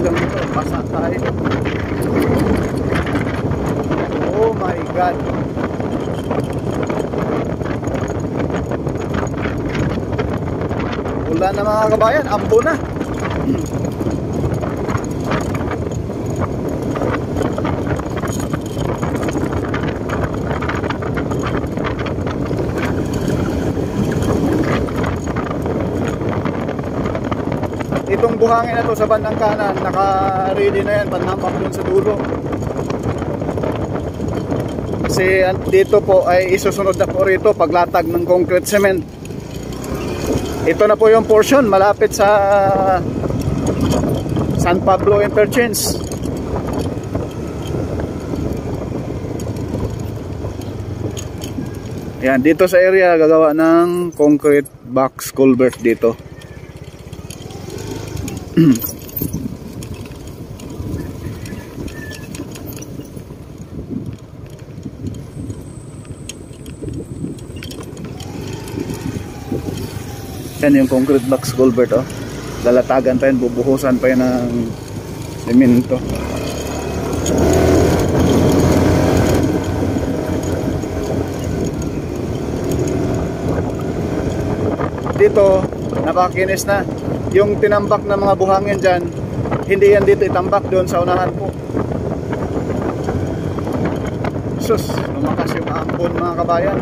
talagang ito, basa tayo. Oh my God. Ulan na mga kabayan, ambo na. Itong buhangin na to sa bandang kanan, naka-ready na yan, panambak dun sa dulo. Kasi dito po ay isusunod na po rito paglatag ng concrete cement. Ito na po yung portion malapit sa San Pablo Interchange. Yan, dito sa area gagawa ng concrete box culvert dito. Yan yung concrete box culvert, oh. Lalatagan pa yan, bubuhusan pa yan ng semento. Dito napakinis na yung tinambak na mga buhangin dyan, hindi yan dito itambak, doon sa unahan po. Sus, lumakas yung ambon mga kabayan,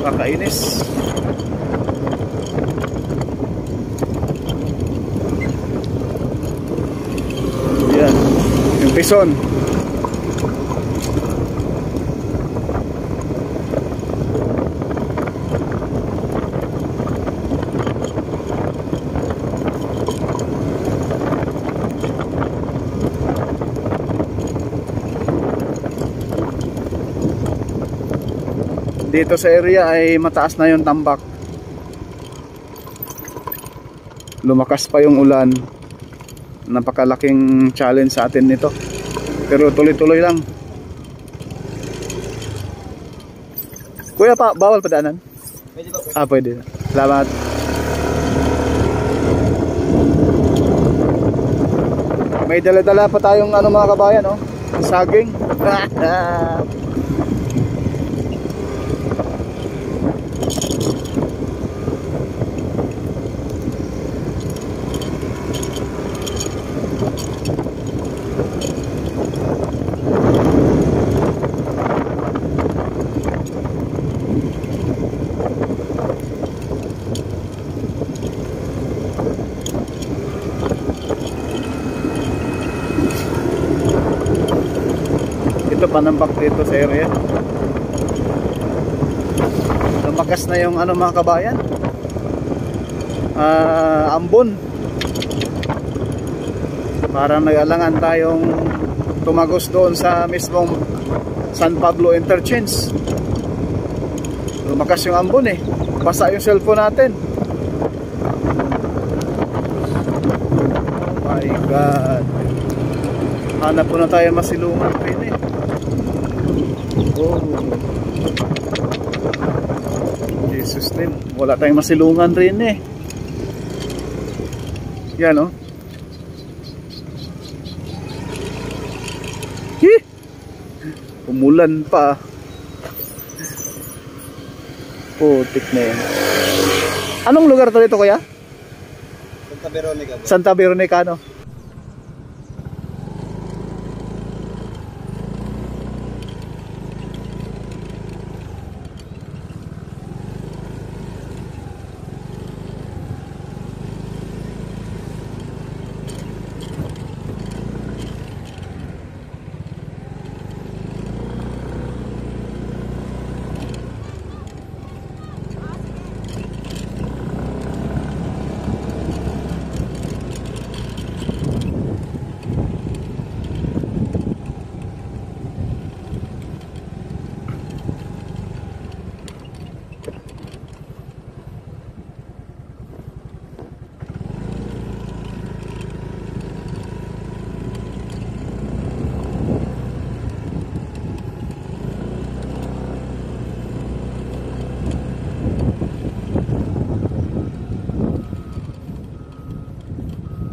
kakainis. Yan yung pison. Dito sa area ay mataas na yung tambak. Lumakas pa yung ulan. Napakalaking challenge sa atin nito. Pero tuloy-tuloy lang. Kuya, bawal padaanan? Pwede ba? Ah, pwede. Salamat. May dala-dala pa tayong mga kabayan, oh. Saging. Ito panambak dito sa area. Lumakas na yung mga kabayan, ambon. Parang nag-alangan tayong tumagos doon sa mismong San Pablo Interchange. Lumakas yung ambon eh. Basa yung cellphone natin. Oh my God. Hanap po na tayo masilungan rin eh. Oh. Jesus name. Wala tayong masilungan rin eh. Yan oh. Hih! Umulan pa. Putik na yan. Anong lugar to dito kuya? Santa Veronica. Santa Veronica, no?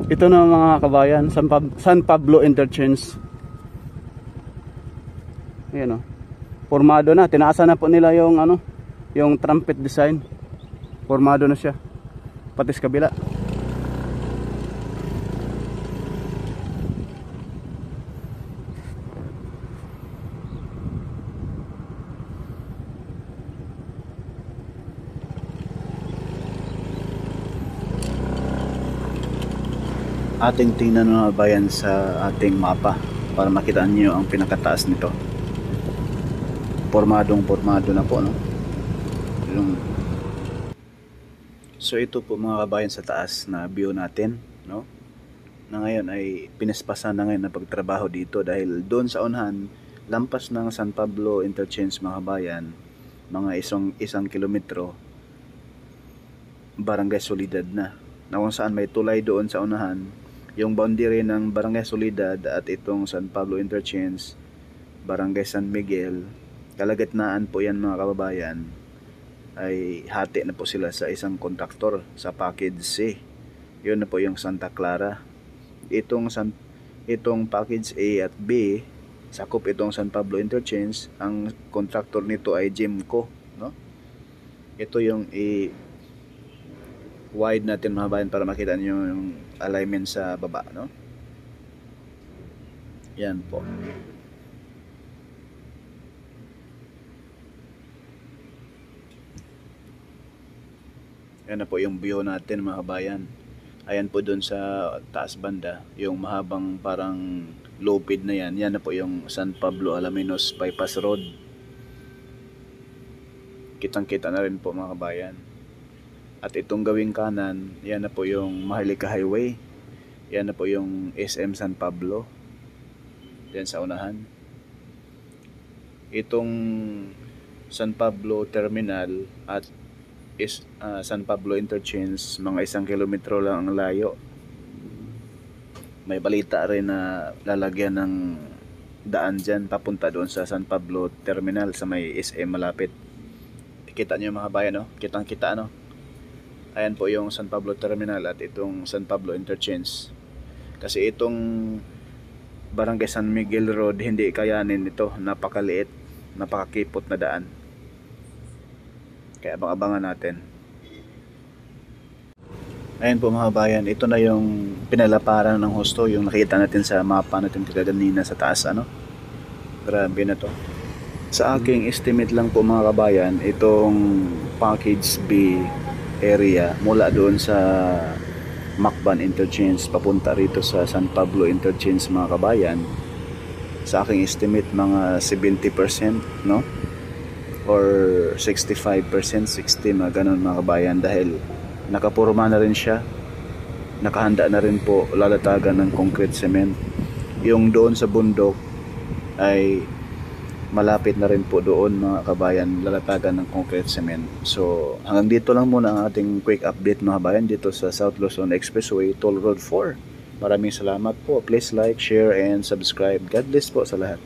Ito na mga kabayan, San Pablo Interchange. Ayan o. Formado na, tinaasan na po nila yung ano, yung trumpet design. Formado na siya. Pati sa kabila. Ating tingnan mga bayan sa ating mapa para makita niyo ang pinakataas nito. Formado na po, no? So ito po mga kabayan sa taas na view natin, no? Na ngayon ay pinespasan na ngayon na pagtrabaho dito dahil doon sa unahan, lampas ng San Pablo Interchange mga kabayan, mga isang kilometro, Barangay Soledad na kung saan may tulay doon sa unahan. Yung boundary ng Barangay Soledad at itong San Pablo Interchange, Barangay San Miguel, kalagitnaan po yan mga kababayan, ay hati na po sila sa isang kontraktor sa package C. Yun na po yung Santa Clara. Itong package A at B, sakop itong San Pablo Interchange. Ang kontraktor nito ay Jimco, no? Ito yung wide natin mga bayan para makita niyo yung alignment sa baba, no? Yan po. Yan na po yung view natin mga kabayan. Ayan po dun sa taas banda, yung mahabang parang lupid na yan. Yan na po yung San Pablo Alaminos Bypass Road. Kitang-kita na rin po mga kabayan. At itong gawing kanan, yan na po yung Maharlika Highway. Yan na po yung SM San Pablo. Yan sa unahan. Itong San Pablo Terminal at San Pablo Interchange, mga 1 kilometro lang ang layo. May balita rin na lalagyan ng daan dyan papunta doon sa San Pablo Terminal sa may SM malapit. Kita nyo mga bayan, no? Kitang-kita, no? Ayan po yung San Pablo Terminal at itong San Pablo Interchange. Kasi itong Barangay San Miguel Road, hindi kayanin ito. Napakaliit, napakakipot na daan. Kaya abang-abangan natin. Ayan po mga bayan, ito na yung pinalaparan ng husto, yung nakita natin sa mapa natin kanina sa taas, ano? Grabe na to. Sa aking estimate lang po mga kabayan, itong package B area mula doon sa Macban Interchange papunta rito sa San Pablo Interchange mga kabayan, sa aking estimate mga 70%, no? Or 65%, 60%, mga ganun mga kabayan, dahil nakapurma na rin siya, nakahanda na rin po lalatagan ng concrete cement. Yung doon sa bundok ay malapit na rin po doon mga kabayan, lalatagan ng concrete cement. So hanggang dito lang muna ang ating quick update mga kabayan dito sa South Luzon Expressway, Toll Road 4. Maraming salamat po. Please like, share and subscribe. God bless po sa lahat.